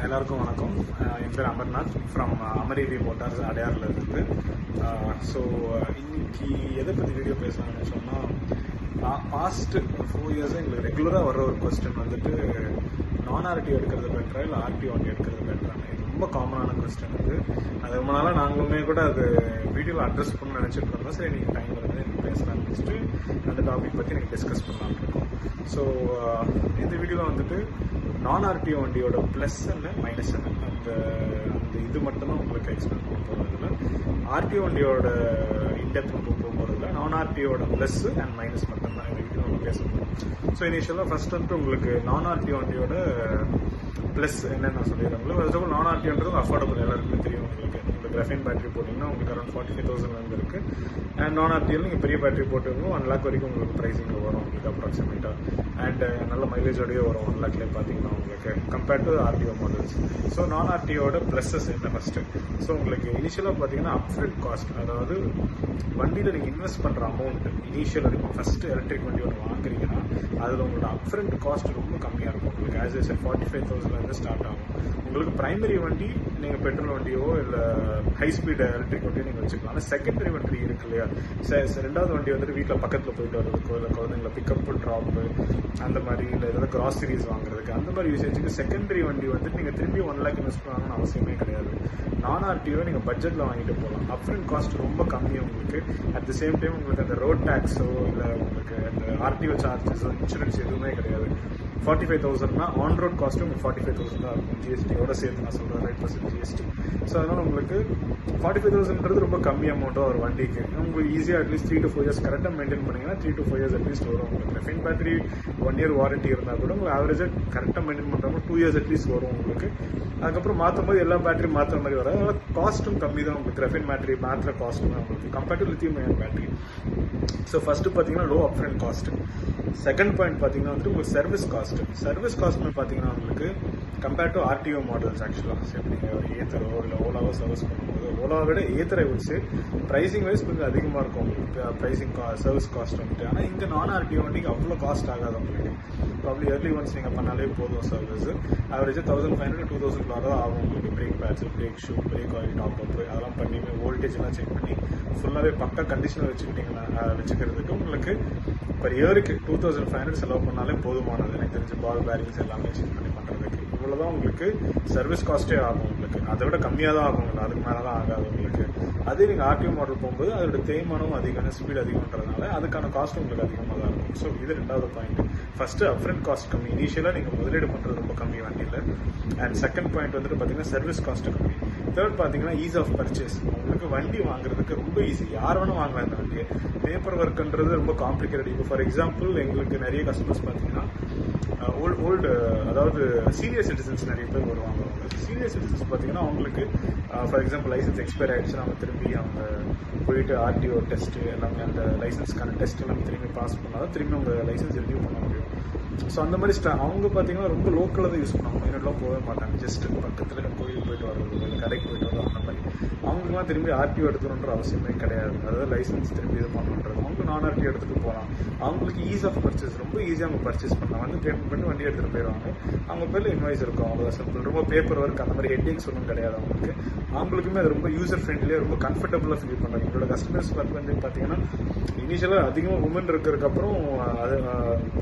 எல்லாருக்கும் வணக்கம். என் பேர் அமர்நாத் ஃப்ரம் அமரேவி மோட்டார்ஸ் அடையாரில் இருந்து. ஸோ இன்னைக்கு எதை பற்றி வீடியோ பேசலாம்னு சொன்னால், பாஸ்ட் 4 இயர்ஸாக எங்களுக்கு ரெகுலராக வர்ற ஒரு கொஸ்டின் வந்துட்டு, நான் ஆர்டிஓ எடுக்கிறது பெட்டரா இல்லை ஆர்டிஓ வண்டி எடுக்கிறது பெட்டரானு. இது ரொம்ப காமனான கொஸ்டின். அது ரொம்ப நாளாக நாங்களுமே கூட அது வீடியோவில் அட்ரஸ் பண்ணணும்னு நினச்சிட்டு இருந்தோம். சரி, நீங்கள் டைம் வருது எனக்கு பேசலாம்னு நினச்சிட்டு அந்த டாபிக் பற்றி எனக்கு டிஸ்கஸ் பண்ணலாம்னு இருக்கோம். ஸோ இந்த வீடியோவில் வந்துட்டு நான் ஆர்டிஓ வண்டியோட ப்ளஸ் என்ன மைனஸ் என்ன அந்த இது மட்டும்தான் உங்களுக்கு எக்ஸ்பிளைன் பண்ண போகிறதில்ல. ஆர்டிஓ வண்டியோட இன்டெப்த் போகிறதில்ல. நான் ஆர்டிஓட ப்ளஸ் அண்ட் மைனஸ் மட்டும்தான் இந்த வீடியோ நம்ம பேச போகிறோம். ஸோ இனிஷியலாக ஃபர்ஸ்ட் வந்துட்டு உங்களுக்கு நான் ஆர்டிஓ வண்டியோட ப்ளஸ் என்னென்ன சொல்லிடுறாங்களோ, அதுக்கப்புறம் நான் ஆர்டிஓன்றது அஃபோர்டபுள், எல்லாருக்குமே தெரியும். உங்களுக்கு கிராஃபைன் பேட்டரி போட்டிங்கன்னா உங்களுக்கு அரௌண்ட் 45,000 இருக்குது. அண்ட் நான் ஆர்டிஓவில் நீங்கள் பெரிய பேட்டரி போட்டுருங்க 1 lakh வரைக்கும் உங்களுக்கு ப்ரைஸிங்கில் வரும் உங்களுக்கு அப்ராக்சிமேட்டாக. அண்ட் நல்ல மைலேஜோடய வரும் 1 lakhலேயே பார்த்தீங்கன்னா உங்களுக்கு compared to RTO models. So நான் ஆர்டிஓட ப்ளஸஸ் என்ன ஃபஸ்ட்டு. ஸோ உங்களுக்கு இனிஷியலாக பார்த்தீங்கன்னா அப்ஃப்ரண்ட் காஸ்ட், அதாவது வண்டியில் நீங்கள் இன்வெஸ்ட் பண்ணுற அமௌண்ட் இனிஷியல் இருக்கும். ஃபஸ்ட்டு எலக்ட்ரிக் வண்டி ஒன்று வாங்குறீங்கன்னா அதில் உங்களோட அப்ஃப்ரண்ட் காஸ்ட் ரொம்ப கம்மியாக இருக்கும். உங்களுக்கு ஆஸ் ஏ 45,000 ஸ்டார்ட் ஆகும். உங்களுக்கு பிரைமரி வண்டி நீங்கள் பெட்ரோல் வண்டியோ இல்லை ஹை ஸ்பீட் எலக்ட்ரிக் வண்டியோ நீங்கள் வச்சுக்கலாம். ஆனால் செகண்டரி வண்டி இருக்கு இல்லையா, ரெண்டாவது வண்டி வந்துட்டு வீட்டில் பக்கத்தில் போயிட்டு வர்றதுக்கோ இல்லை குழந்தைங்களை பிக்கப்பு ட்ராப்பு அந்த மாதிரி, இல்லை ஏதாவது கிராசரிஸ் வாங்குறதுக்கு அந்த மாதிரி யூசேஜுக்கு செகண்டரி வண்டி வந்துட்டு நீங்கள் திரும்பி 1 lakh இன்வெஸ்ட் பண்ணணும்னு அவசியமே கிடையாது. நான் ஆர்டிஓ நீங்கள் பட்ஜெட்டில் வாங்கிட்டு போகலாம். அப்ஃப்ரண்ட் காஸ்ட் ரொம்ப கம்மி உங்களுக்கு. அட் தி சேம் டைம் உங்களுக்கு அந்த ரோட் டேக்ஸோ இல்லை உங்களுக்கு அந்த ஆர்டிஓ சார்ஜஸோ இன்சூரன்ஸ் எதுவுமே கிடையாது. 45,000 ஆன் ரோட் காஸ்ட்டு உங்களுக்கு 45,000 தான் இருக்கும். ஜிஎஸ்டியோட சேர்த்து நான் சொல்கிறேன், 5% ஜிஎஸ்டி. ஸோ அதனால் உங்களுக்கு 45,000ன்றது ரொம்ப கம்மி அமௌண்ட்டாக ஒரு வண்டிக்கு. உங்களுக்கு ஈஸியாக அட்லீஸ்ட் 3 to 4 years கரெக்டாக மெயின்டைன் பண்ணிங்கன்னா 3 to 4 years அட்லீஸ்ட் வரும். உங்களுக்கு ரெஃபைன் பேட்டரி 1 year வாரண்டி இருந்தால் கூட உங்களுக்கு ஆவரேஜாக கரெக்டாக மெயின்டைன் பண்ணுறவங்க 2 years அட்லீஸ்ட் வரும் உங்களுக்கு. அதுக்கப்புறம் மாற்றும் போது எல்லா பேட்டரி மாற்றுற மாதிரி வராது. அதனால் காஸ்ட்டும் கம்மி தான் உங்களுக்கு. ரெஃபைன் பேட்டரி மாற்றுற காஸ்ட்டும் தான் உங்களுக்கு compared to lithium ion battery. So first பார்த்தீங்கன்னா low upfront cost. Second point பார்த்தீங்கன்னா வந்துட்டு உங்களுக்கு சர்வீஸ் காஸ்ட். சர்வீஸ் காஸ்ட்னு பார்த்தீங்கன்னா உங்களுக்கு கம்பேர்ட் டு ஆர்டிஓ மாடல்ஸ் ஆக்சுவலாக சரி, நீங்கள் ஒரு ஏத்தரோ இல்லை ஓலாவோ சர்வீஸ் பண்ணும்போது ஓலாவை விட ஏத்தரை வச்சு ப்ரைஸிங் வைஸ் கொஞ்சம் அதிகமாக இருக்கும் உங்களுக்கு ப்ரைஸிங் சர்வீஸ் காஸ்ட் வந்துட்டு. ஆனால் இங்கே நான் ஆர்டிஓ வண்டிக்கு அவ்வளோ காஸ்ட் ஆகாது உங்களுக்கு. ப்ராப்ளி இயர்லி ஒன்ஸ் நீங்கள் பண்ணாலே போதும் சர்வீஸ். ஆவரேஜாக 1,500 to 2,000 தான் ஆகும் உங்களுக்கு. Brake pads, brake shoe, brake oil, top up அதெல்லாம் பண்ணி வோல்டேஜ்லாம் செக் பண்ணி ஃபுல்லாகவே பக்கா கண்டிஷனில் வச்சுக்கிறதுக்கு உங்களுக்கு பர் இயருக்கு 2,500 செலவு பண்ணாலே போதுமானது. எனக்கு தெரிஞ்ச பால் பேரிங்ஸ் எல்லாமே செக் பண்ணி பண்ணுறதுக்கு இவ்வளோதான் உங்களுக்கு சர்வீஸ் காஸ்ட்டே ஆகும் உங்களுக்கு. அதை விட கம்மியாக தான் ஆகும் உங்களுக்கு, அதுக்கு மேலே தான் ஆகாது உங்களுக்கு. அதே நீங்கள் ஆர்டிஓ மாடல் போகும்போது அதோட தேய்மானம் அதிகமான ஸ்பீட் அதிகம்ன்றதுனால அதுக்கான காஸ்ட் உங்களுக்கு அதிகமாக தான் இருக்கும். ஸோ இது ரெண்டாவது பாயிண்ட். ஃபஸ்ட்டு அப்ஃப்ரண்ட் காஸ்ட் கம்மி. இனிஷியலாக நீங்கள் முதலீடு பண்ணுறது ரொம்ப கம்மி வண்டியில். அண்ட் செகண்ட் பாயிண்ட் வந்துட்டு பார்த்தீங்கன்னா சர்வீஸ் காஸ்ட் கம்மி. தேர்ட் பார்த்தீங்கன்னா ஈஸ் ஆஃப் பர்ச்சேஸ். உங்களுக்கு வண்டி வாங்குறதுக்கு ரொம்ப ஈஸி. யார் வேணும் வாங்கலாம் இந்த வண்டியை. பேப்பர் ஒர்க்குன்றது ரொம்ப காம்ப்ளிகேட்டட். இப்போ ஃபார் எக்ஸாம்பிள் எங்களுக்கு நிறைய கஸ்டமர்ஸ் பார்த்தீங்கன்னா ஓல்டு அதாவது சீனியர் சிட்டிசன்ஸ் நிறைய பேர் வருவாங்க. சீனியர் சிட்டிசன்ஸ் பார்த்தீங்கன்னா அவங்களுக்கு ஃபார் எக்ஸாம்பிள் லைசன்ஸ் எக்ஸ்பயர் ஆகிடுச்சுன்னா அவங்க திரும்பி அவங்க போயிட்டு ஆர்டிஓ டெஸ்ட்டு எல்லாமே அந்த லைசன்ஸ்க்கான டெஸ்ட் எல்லாமே திரும்பி பாஸ் பண்ணாதான் திரும்பி அவங்க லைசன்ஸ் ரினியூ பண்ண முடியும். ஸோ அந்த மாதிரி அவங்க பார்த்தீங்கன்னா ரொம்ப லோக்கலில் தான் யூஸ் பண்ணுவாங்க. மைனட்லாம் போகவே மாட்டாங்க. ஜஸ்ட் பக்கத்தில் கோயில் போயிட்டு வர்றது இல்லை கடைக்கு போயிட்டு வர்றது அந்த மாதிரி. அவங்களுக்குலாம் திரும்பி ஆர்டிஓ எடுத்துணுன்ற அவசியமே கிடையாது. அதாவது லைசன்ஸ் திரும்பி இது பண்ணுன்றது அவங்க நான் ஆர்டிஓ எடுத்துகிட்டு போகலாம். அவங்களுக்கு ஈஸ் ஆஃப் பர்ச்சேஸ், ரொம்ப ஈஸியாக அவங்க பர்ச்சேஸ் பண்ணலாம். வந்து பேமெண்ட் பண்ணி வண்டி எடுத்துகிட்டு போயிடுவாங்க. அவங்க பேரில் இன்வாய்ஸ் இருக்கும், அவ்வளோ சிம்பிள். ரொம்ப பேப்பர் ஒர்க் அந்த மாதிரி ஹெட்டேக்ஸ் ஒன்றும் கிடையாது அவங்களுக்கு. அவங்களுக்குமே அது ரொம்ப யூசர் ஃப்ரெண்ட்லியாக ரொம்ப கம்ஃபர்டபுளாக ஃபீல் பண்ணுறாங்க. எங்களோட கஸ்டமர்ஸ் வந்து பார்த்தீங்கன்னா இனிஷியலாக அதிகமாக உமன் இருக்கிறதுக்கப்புறம்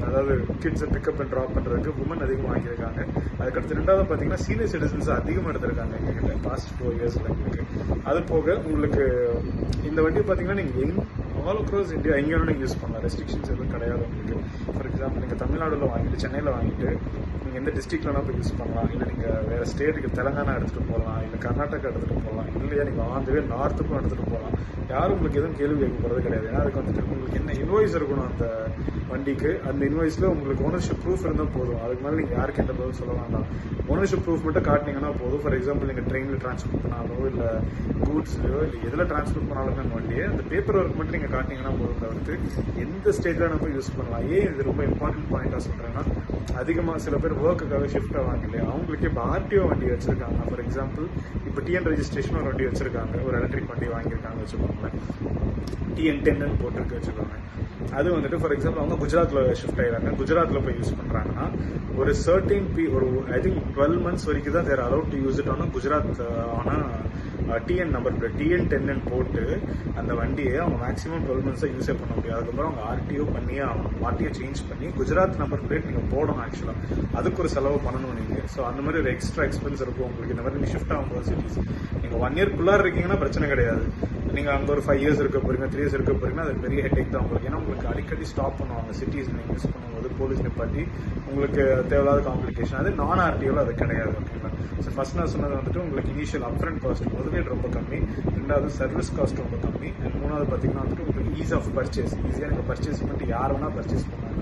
அதாவது கிட்ஸை பிக்கப் அண்ட் ட்ராப் பண்ணுறதுக்கு உமன் அதிகமாக வாங்கியிருக்காங்க. அதுக்கடுத்து ரெண்டாவது பார்த்தீங்கன்னா சீனியர் சிட்டிசன்ஸ் அதிகமாக எடுத்திருக்காங்க எங்ககிட்ட பாஸ்ட் 4 yearsல உங்களுக்கு. அது போக உங்களுக்கு இந்த வண்டி பார்த்தீங்கன்னா நீங்கள் ஆல் அக்ராஸ் இந்தியா எங்கே வேணும் நீங்கள் யூஸ் பண்ணலாம். ரெஸ்ட்ரிக்ஷன்ஸ் எதுவும் கிடையாது உங்களுக்கு. ஃபார் எக்ஸாம்பிள் நீங்கள் தமிழ்நாடுல வாங்கிட்டு சென்னையில் வாங்கிட்டு நீங்கள் எந்த டிஸ்ட்ரிக்ட்லாம் போய் யூஸ் பண்ணலாம். இல்லை நீங்கள் வேறு ஸ்டேட்டுக்கு தெலங்கானா எடுத்துகிட்டு போகலாம், இல்லை கர்நாடகா எடுத்துகிட்டு போகலாம், இல்லையா நீங்கள் ஆந்திரவே நார்த்துக்கும் எடுத்துகிட்டு போகலாம். யாரும் உங்களுக்கு எதுவும் கேள்வி கேட்க போகிறது கிடையாது. ஏன்னா அதுக்கு வந்துட்டு உங்களுக்கு என்ன இன்வாய்ஸ் இருக்கணும் அந்த வண்டிக்கு. அந்த இன்வாய்ஸில் உங்களுக்கு ஓனர்ஷிப் ப்ரூஃப் இருந்தால் போதும். அதுக்கு மேலே நீங்கள் யாருக்கு எந்த பதில் சொல்ல வேண்டாம். ஓனர்ஷிப் ப்ரூஃப் மட்டும் காட்டினீங்கன்னா போதும். ஃபார் எக்ஸாம்பிள் நீங்கள் ட்ரெயினில் ட்ரான்ஸ்போர்ட் பண்ணாலோ இல்லை கூட்ஸ்லையோ இல்லை எதில் ட்ரான்ஸ்போர்ட் பண்ணாலுமே அந்த வண்டியை அந்த பேப்பர் ஒர்க் மட்டும் நீங்கள் காட்டினீங்கன்னா போதும். தவிர்த்து எந்த ஸ்டேட்டில் நம்ம யூஸ் பண்ணலாம். ஏன் இது ரொம்ப இம்பார்ட்டன்ட் பாயிண்டாக சொல்கிறேன்னா, அதிகமாக சில பேர் ஒர்க்குக்காக ஷிஃப்ட் ஆவாங்க இல்லையா, அவங்களுக்கு இப்போ ஆர்டிஓ வண்டி வச்சுருக்காங்க. ஃபார் எக்ஸாம்பிள் இப்போ டிஎன் ரெஜிஸ்ட்ரேஷன் ஒரு வண்டி வச்சுருக்காங்க, ஒரு எலக்ட்ரிக் வண்டி வாங்கியிருக்காங்க வச்சுக்கோங்களேன், TN10 போட்டிருக்கு வச்சுக்கோங்க. அது வந்துட்டு ஃபார் எக்ஸாம்பிள் அவங்க குஜராத்தில் ஷிஃப்ட் ஆகிறாங்க, குஜராத்தில் போய் யூஸ் பண்ணுறாங்கன்னா ஒரு சர்டைன் ஒரு ஐ திங்க் 12 months வரைக்கும் தான் தேர் அலவுட் டு யூஸ் இட் ஆனால் குஜராத் ஆனால் டிஎன் நம்பர் பிளேட் டிஎன் 10 போட்டு அந்த வண்டியை அவங்க மேக்ஸிமம் 12 months யூஸே பண்ண முடியும். அதுக்கப்புறம் அவங்க ஆர்டிஓ பண்ணி அவங்க ஆர்டிஓ சேஞ்ச் பண்ணி குஜராத் நம்பர் பிளேட் நீங்கள் போடணும். ஆக்சுவலாக அதுக்கு ஒரு செலவு பண்ணணும் நீங்கள். ஸோ அந்த மாதிரி ஒரு எக்ஸ்ட்ரா எக்ஸ்பென்ஸ் இருக்கும் உங்களுக்கு. இந்த மாதிரி நீங்கள் ஷிஃப்ட் ஆகும்போது சிட்டிஸ் நீங்கள் 1 year இருக்கீங்கன்னா பிரச்சனை கிடையாது. நீங்கள் அங்கே ஒரு 5 years இருக்க போறீங்க, 3 years இருக்க போறீங்கன்னா அது பெரிய ஹெட்டேக் தான் உங்களுக்கு. ஏன்னா உங்களுக்கு அடிக்கடி ஸ்டாப் பண்ணுவாங்க சிட்டிஸ் நீங்கள் யூஸ் பண்ணும்போது, போலீஸ் நிப்பாட்டி உங்களுக்கு தேவையில்லாத காம்ப்ளிகேஷன். அது நான் ஆர்டிஓவில் அது கிடையாது. ஓகேங்களா? ஸோ ஃபர்ஸ்ட் நான் சொன்னது வந்துட்டு உங்களுக்கு இனிஷியல் அப்ஃப்ரண்ட் காஸ்ட் முதலீடு ரொம்ப கம்மி, ரெண்டாவது சர்வீஸ் காஸ்ட் ரொம்ப கம்மி, அண்ட் மூணாவது பார்த்தீங்கன்னா வந்துட்டு உங்களுக்கு ஈஸ் ஆஃப் பர்ச்சேஸ், ஈஸியாக நீங்கள் பர்ச்சேஸ் பண்ணிட்டு யார் வேணால் பர்ச்சேஸ் பண்ணுவாங்க,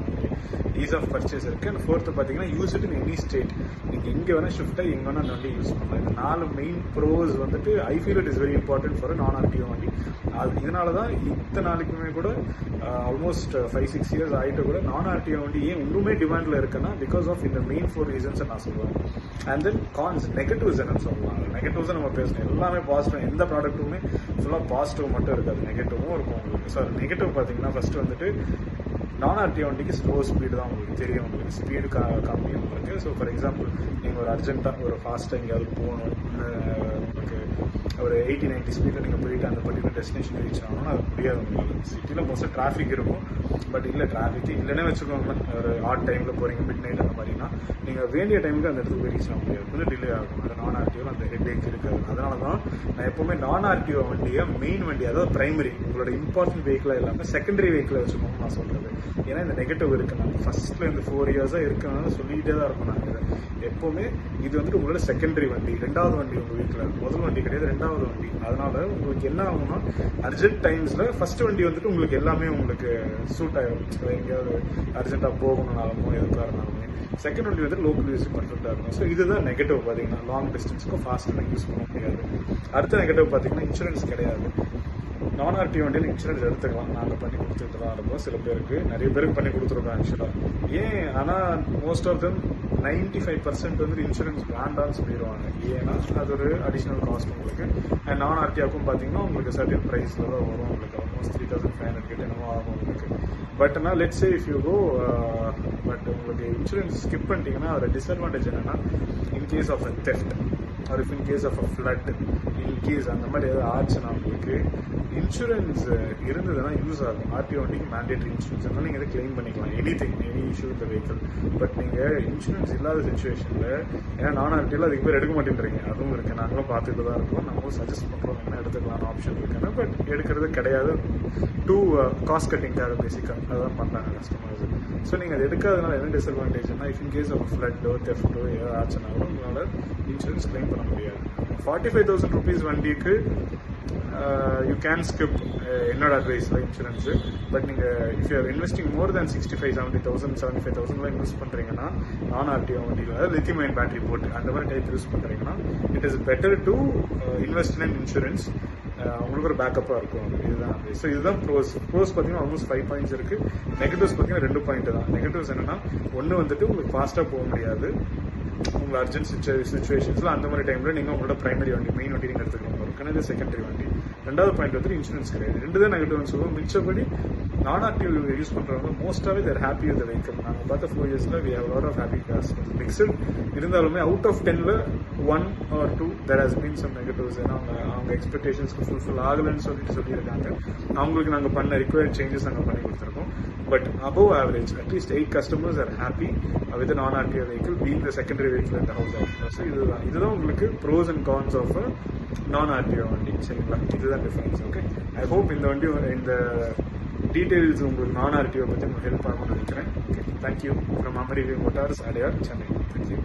ஈஸ் ஆஃப் பர்ச்சேஸ் இருக்கு. அண்ட் ஃபோர்த்து பார்த்தீங்கன்னா use it in any state, நீங்கள் எங்கே வேணால் ஷிஃப்ட் ஆகி எங்கே வேணால் அந்த வண்டி யூஸ் பண்ணலாம். இந்த 4 மெயின் ப்ரோஸ் வந்துட்டு I feel it is very important for நான் ஆர்டிஓ வண்டி. இதனால தான் இத்தனை நாளைக்குமே கூட ஆல்மோஸ்ட் 5-6 years ஆகிட்டு கூட நான் ஆர்டிஓ வண்டி ஏன் இன்னுமே டிமாண்டில் இருக்குன்னா பிகாஸ் ஆஃப் இந்த மெயின் 4 reasons நான் சொல்லுவேன். அண்ட் தென் கான்ஸ் நெகட்டிவ்ஸ் என்னன்னு சொல்லலாம். நெகட்டிவ்ஸை நம்ம பேசணும், எல்லாமே பாசிட்டிவ், எந்த ப்ராடக்ட்டுமே ஃபுல்லாக பாசிட்டிவ் மட்டும் இருக்காது, நெகட்டிவும் இருக்கும் உங்களுக்கு. ஸோ நெகட்டிவ் பார்த்தீங்கன்னா ஃபர்ஸ்ட் வந்துட்டு நான் ஆர்டிஓ வண்டிக்கு ஸ்லோ ஸ்பீடு தான் உங்களுக்கு தெரியும், உங்களுக்கு ஸ்பீடு கம்மி உங்களுக்கு. ஸோ ஃபார் எக்ஸாம்பிள் நீங்கள் ஒரு அர்ஜென்ட்டாக ஒரு ஃபாஸ்ட்டாக எங்கேயாவது போகணும், உங்களுக்கு ஒரு 80-90 ஸ்பீடில் நீங்கள் போயிட்டு அந்த பர்டிகுலர் டெஸ்டினேஷன் ரீச் ஆகணும்னா அது முடியாது உங்களுக்கு. சிட்டியில் மோஸ்ட்டாக டிராஃபிக் இருக்கும், பட் இல்லை டிராஃபிக் இல்லைன்னே வச்சுக்கோங்களேன். ஒரு ஆட் டைமில் போகிறீங்க, மிட் நைட் அந்த மாதிரினா நீங்கள் வேண்டிய டைமுக்கு அந்த இடத்துக்கு போய் ரீச் ஆக முடியாது, கொஞ்சம் டிலே ஆகும். அது நான் ஆர்டிஓவில் அந்த ஹெட்டேக் இருக்காது. அதனால தான் நான் எப்போவுமே நான் ஆர்டிஓ வண்டியை மெயின் வண்டி, அதாவது பிரைமரி உங்களோட இம்பார்ட்டன்ட் வெஹிக்கிளாக இல்லாமல் செகண்டரி வெஹிக்கிளாக வச்சுக்கோங்க நான் சொல்கிறது. ஏன்னா இந்த நெகட்டிவ் இருக்கு, நாங்கள் ஃபர்ஸ்ட்ல இந்த 4 years இருக்கனால சொல்லிக்கிட்டே தான் இருக்கும். நாங்கள் எப்போவுமே இது வந்துட்டு உங்களோட செகண்டரி வண்டி, 2வது வண்டி உங்கள் வீட்டில், முதல் வண்டி கிடையாது 2வது வண்டி. அதனால உங்களுக்கு என்ன ஆகும்னா அர்ஜென்ட் டைம்ஸ்ல ஃபர்ஸ்ட் வண்டி வந்துட்டு உங்களுக்கு எல்லாமே உங்களுக்கு சூட் ஆகிடும். எங்கேயாவது அர்ஜென்ட்டாக போகணும்னாலுமோ எதுக்காக இருந்தாலுமே செகண்ட் வண்டி வந்து லோக்கல் யூஸ் பர்ஃபெக்டாக இருக்கும். ஸோ இதுதான் நெகட்டிவ் பார்த்தீங்கன்னா, லாங் டிஸ்டன்ஸுக்கும் ஃபாஸ்ட்டாக யூஸ் பண்ண முடியாது. அடுத்த நெகட்டிவ் பார்த்தீங்கன்னா இன்சூரன்ஸ் கிடையாது. நான் ஆர்டிஓ வண்டியில் இன்சூரன்ஸ் எடுத்துக்கலாம், நாங்கள் பண்ணி கொடுத்துட்டு தான் இருப்போம். சில பேருக்கு, நிறைய பேருக்கு பண்ணி கொடுத்துருக்கோம் ஆக்சுவலாக. ஏன் ஆனால் மோஸ்ட் ஆஃப் தெம் 95% வந்து இன்சூரன்ஸ் வேண்டாம்னு சொல்லிடுவாங்க. ஏன்னா அது ஒரு அடிஷ்னல் காஸ்ட் உங்களுக்கு. அண்ட் நான் ஆர்டிஓக்கும் பார்த்தீங்கன்னா உங்களுக்கு சர்டன் ப்ரைஸில் தான் வரும், உங்களுக்கு ஆல்மோஸ்ட் 3500 கிட்ட என்னமோ ஆகும் உங்களுக்கு. பட் ஆனால் let's say if you go, but உங்களுக்கு இன்சூரன்ஸ் ஸ்கிப் பண்ணிட்டீங்கன்னா அதோட டிஸ்அட்வான்டேஜ் என்னன்னா in case of a theft or if in case of a flood, in case அந்த மாதிரி ஏதாவது ஆச்சுன்னா உங்களுக்கு இன்சூரன்ஸ் இருந்ததுன்னா யூஸ் ஆகும். ஆர்டிஓ வண்டிக்கு மேண்டேட்டரி இன்சூரன்ஸ் இருந்தாலும் நீங்கள் எதை கிளைம் பண்ணிக்கலாம், எனி இஷ்யூ இந்த வெஹிக்கிள். பட் நீங்கள் இன்சூரன்ஸ் இல்லாத சுச்சுவேஷனில், ஏன்னா நான் ஆர்டிஓவில் அதுக்கு பேர் எடுக்க மாட்டேன்றீங்க, அதுவும் இருக்குது. நாங்களும் பார்த்துட்டு தான் இருக்கோம், நம்மளும் சஜஸ்ட் பண்ணுறோம் என்ன எடுத்துக்கலாம்னு ஆப்ஷன் இருக்குன்னு. பட் எடுக்கிறது கிடையாது, டூ காஸ்ட் கட்டிங்காக பேசிக்காக அதுதான் பண்ணுறாங்க கஸ்டமர்ஸ். ஸோ நீங்கள் அது எடுக்காதனால என்ன டிஸ்அட்வான்டேஜ்னா இஃப் இன்கேஸ் ஆஃப் ஃப்ளட்டோ தெஃப்டோ ஏதாவது ஆச்சுனாலும் உங்களால் இன்சூரன்ஸ் கிளைம் பண்ண முடியாது. 45,000 rupees வண்டிக்கு யூ கேன் ஸ்கிப் என்னோட அட்வைஸில் இன்சூரன்ஸு. பட் நீங்கள் if you are investing more than 65,000, 70,000, 75,000 invest பண்ணுறீங்கன்னா நான் ஆர்டிஓ வண்டியில், அதாவது லித்தியம் அயன் பேட்டரி போட்டு அந்த மாதிரி டைப் யூஸ் பண்ணுறீங்கன்னா it is better to invest in insurance. உங்களுக்கு ஒரு பேக்கப்பாக இருக்கும். இதுதான். ஸோ இதுதான் ப்ரோஸ் பார்த்தீங்கன்னா ஆல்மோஸ்ட் 5 points இருக்குது. நெகட்டிவ்ஸ் பார்த்தீங்கன்னா 2 point தான். நெகட்டிவ்ஸ் என்னன்னா ஒன்று வந்துட்டு உங்களுக்கு ஃபாஸ்ட்டாக போக முடியாது, உங்கள் அர்ஜென்ட் சுச்சுவேஷன்ஸில் அந்த மாதிரி டைமில் நீங்கள் உங்களோட பிரைமரி வண்டி மெயின் வண்டி நீங்கள் எடுத்துக்கணும் இருக்குன்னா இது செகண்டரி வண்டி. 2வது பாயிண்ட் வந்து இன்சூரன்ஸ் கிடையாது. 2 தான் நெகட்டிவ்னு சொல்லுவோம். மிச்சபடி நான் ஆர்டிஓ யூஸ் பண்ணுறவங்க மோஸ்ட்டாகவே தேர் ஹாப்பி வித் வெஹிக்கிள். நாங்கள் பார்த்த 4 yearsல we have lot of happy cars. Mixed இருந்தாலுமே அவுட் ஆஃப் 10ல் 1 or 2 there has been some negatives. ஏன்னா அவங்க எக்ஸ்பெக்டேஷன்ஸ்க்கு ஃபுல்ஃபில் ஆகலைன்னு சொல்லியிருக்காங்க. அவங்களுக்கு நாங்கள் பண்ண ரிக்வயர்ட் சேஞ்சஸ் நாங்கள் பண்ணி கொடுத்துருக்கோம். But above average, at least 8 customers are happy with a non-RTO vehicle being the secondary vehicle in the house. So இதுதான் உங்களுக்கு pros and cons of a non-RTO வண்டி. சரிங்களா? இதுதான் டிஃபரன்ஸ். ஓகே, ஐ ஹோப் இந்த வண்டி இந்த டீட்டெயில்ஸ் உங்களுக்கு non-RTO பற்றி உங்களுக்கு ஹெல்ப் ஆகும்னு நினைக்கிறேன். Okay, thank you. From Amari V Motors, Adyar, Chennai. Thank you.